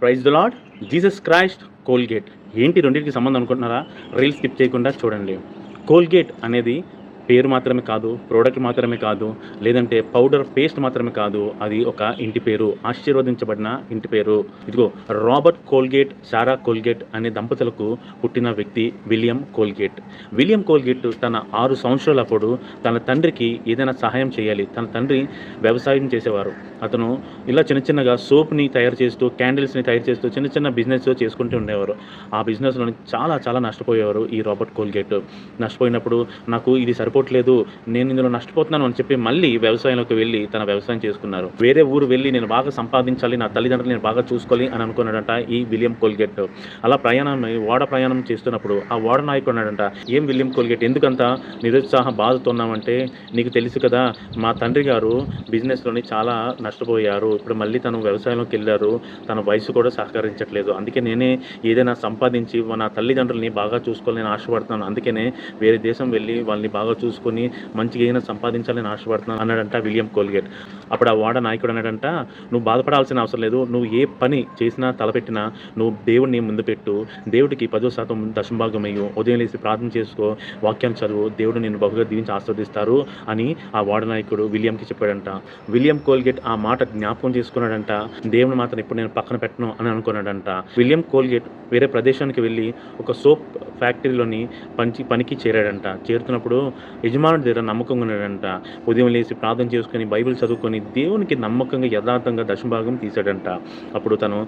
Praise the lord. Jesus Christ Colgate ఏంటి రెండింటికి సంబంధం అనుకుంటున్నారా? రీల్ స్కిప్ చేయకుండా చూడండి. కోల్గేట్ అనేది పేరు మాత్రమే కాదు, ప్రోడక్ట్ మాత్రమే కాదు, లేదంటే పౌడర్ పేస్ట్ మాత్రమే కాదు, అది ఒక ఇంటి పేరు, ఆశీర్వదించబడిన ఇంటి పేరు. ఇదిగో రాబర్ట్ కోల్గేట్, సారా కోల్గేట్ అనే దంపతులకు పుట్టిన వ్యక్తి విలియం కోల్గేట్. విలియం కోల్గేట్ తన 6 సంవత్సరాలప్పుడు తన తండ్రికి ఏదైనా సహాయం చేయాలి. తన తండ్రి వ్యవసాయం చేసేవారు. అతను ఇలా చిన్న చిన్నగా సోప్ని తయారు చేస్తూ, క్యాండిల్స్ని తయారు చేస్తూ చిన్న చిన్న బిజినెస్ చేసుకుంటూ ఉండేవారు. ఆ బిజినెస్లో చాలా చాలా నష్టపోయేవారు ఈ రాబర్ట్ కోల్గేట్. నష్టపోయినప్పుడు నాకు ఇది సరిపోవట్లేదు, నేను ఇందులో నష్టపోతున్నాను అని చెప్పి మళ్ళీ వ్యవసాయంలోకి వెళ్ళి తన వ్యవసాయం చేసుకున్నారు. వేరే ఊరు వెళ్ళి నేను బాగా సంపాదించాలి, నా తల్లిదండ్రులు నేను బాగా చూసుకోవాలి అని అనుకున్నాడంట ఈ విలియం కోల్గేట్. అలా ఓడ ప్రయాణం చేస్తున్నప్పుడు ఆ ఓడ నాయకుడు అన్నాడంట, ఏం విలియం కోల్గేట్ ఎందుకంత నిరుత్సాహ బాధతున్నామంటే, నీకు తెలుసు కదా మా తండ్రి గారు బిజినెస్లోని చాలా నష్టపోయారు, ఇప్పుడు మళ్ళీ తను వ్యవసాయంలోకి వెళ్ళారు, తన వయసు కూడా సహకరించట్లేదు, అందుకే నేనే ఏదైనా సంపాదించి నా తల్లిదండ్రులని బాగా చూసుకోవాలని నేను ఆశపడుతున్నాను, అందుకనే వేరే దేశం వెళ్ళి వాళ్ళని బాగా చూసుకొని మంచిగా ఏదైనా సంపాదించాలని ఆశపడుతున్నాను అన్నాడంట విలియం కోల్గేట్. అప్పుడు ఆ వాడ నాయకుడు అన్నాడంట, నువ్వు బాధపడాల్సిన అవసరం లేదు, నువ్వు ఏ పని చేసినా తలపెట్టినా నువ్వు దేవుడిని ముందు పెట్టు, దేవుడికి 10% దశంభాగం అయ్యు, ఉదయం లేసి ప్రార్థన చేసుకో, వాక్యాన్ని చదువు, దేవుడు నిన్ను బహుగా దీవించి ఆస్వాదిస్తారు అని ఆ వాడ నాయకుడు విలియంకి చెప్పాడంట. విలియం కోల్గేట్ ఆ మాట జ్ఞాపకం చేసుకున్నాడంట, దేవుని మాత్రం ఇప్పుడు నేను పక్కన పెట్టను అని అనుకున్నాడంట. విలియం కోల్గేట్ వేరే ప్రదేశానికి వెళ్ళి ఒక సోప్ ఫ్యాక్టరీలోని పనికి చేరాడంట. చేరుతున్నప్పుడు యజమానుడి దగ్గర నమ్మకంగా ఉన్నాడంట. ఉదయం లేచి ప్రార్థన చేసుకొని బైబిల్ చదువుకొని దేవునికి నమ్మకంగా యథార్థంగా దశంభాగం తీశాడంట. అప్పుడు తను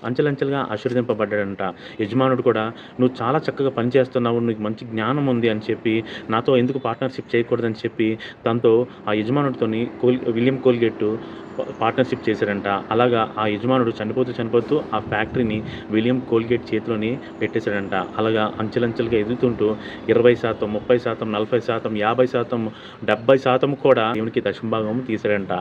అంచెలంచెలుగా ఆశీర్వదింపబడ్డాడంట. యజమానుడు కూడా నువ్వు చాలా చక్కగా పనిచేస్తున్నావు, నీకు మంచి జ్ఞానం ఉంది అని చెప్పి నాతో ఎందుకు పార్ట్నర్షిప్ చేయకూడదని చెప్పి తనతో ఆ యజమానుడితోని విలియం కోల్గేట్ పార్ట్నర్షిప్ చేశాడంట. అలాగా ఆ యజమానుడు చనిపోతూ ఆ ఫ్యాక్టరీని విలియం కోల్గేట్ చేతిలోని పెట్టేశాడంట. అలాగా అంచెలంచెలుగా ఎదుగుతుంటూ 20%, 30%, 40%, 50%, 70% కూడా దేవునికి దశంభాగం తీశాడంట.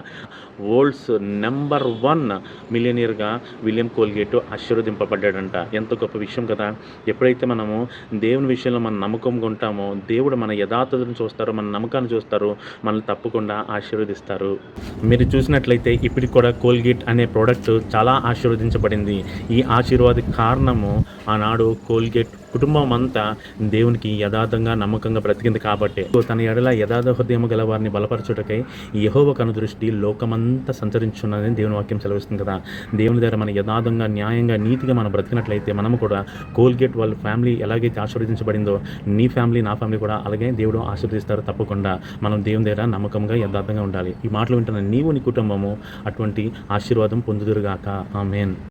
వరల్డ్స్ నెంబర్ 1 మిలియనీర్గా విలియం కోల్గేట్ ఆశీర్వదింపబడ్డాడంట. ఎంత గొప్ప విషయం కదా! ఎప్పుడైతే మనము దేవుని విషయంలో మన నమ్మకంగా ఉంటామో, దేవుడు మన యథార్థతను చూస్తారు, మన నమ్మకాన్ని చూస్తారు, మనల్ని తప్పకుండా ఆశీర్వదిస్తారు. మీరు చూసినట్లయితే ఇప్పటికి కూడా కోల్గేట్ అనే ప్రోడక్ట్ చాలా ఆశీర్వదించబడింది. ఈ ఆశీర్వాద కారణము ఆనాడు కోల్గేట్ కుటుంబం అంతా దేవునికి యథార్థంగా నమ్మకంగా బ్రతికింది కాబట్టి, తన ఎడల యథార్థ హృదయం గల వారిని బలపరచుటకై యెహోవా కనుదృష్టి లోకమంతా సంచరించున్నదని దేవుని వాక్యం సెలవిస్తుంది కదా. దేవుని దగ్గర మన యథార్థంగా, న్యాయంగా, నీతిగా మనం బ్రతికినట్లయితే మనము కూడా కోల్గేట్ వాళ్ళ ఫ్యామిలీ ఎలాగైతే ఆశీర్వదించబడిందో నీ ఫ్యామిలీ, నా ఫ్యామిలీ కూడా అలాగే దేవుడు ఆశీర్వదిస్తారు. తప్పకుండా మనం దేవుని దగ్గర నమ్మకంగా యథార్థంగా ఉండాలి. ఈ మాటలు వింటున్న నీవు, నీ కుటుంబము అటువంటి ఆశీర్వాదం పొందుదురుగాక. ఆమేన్.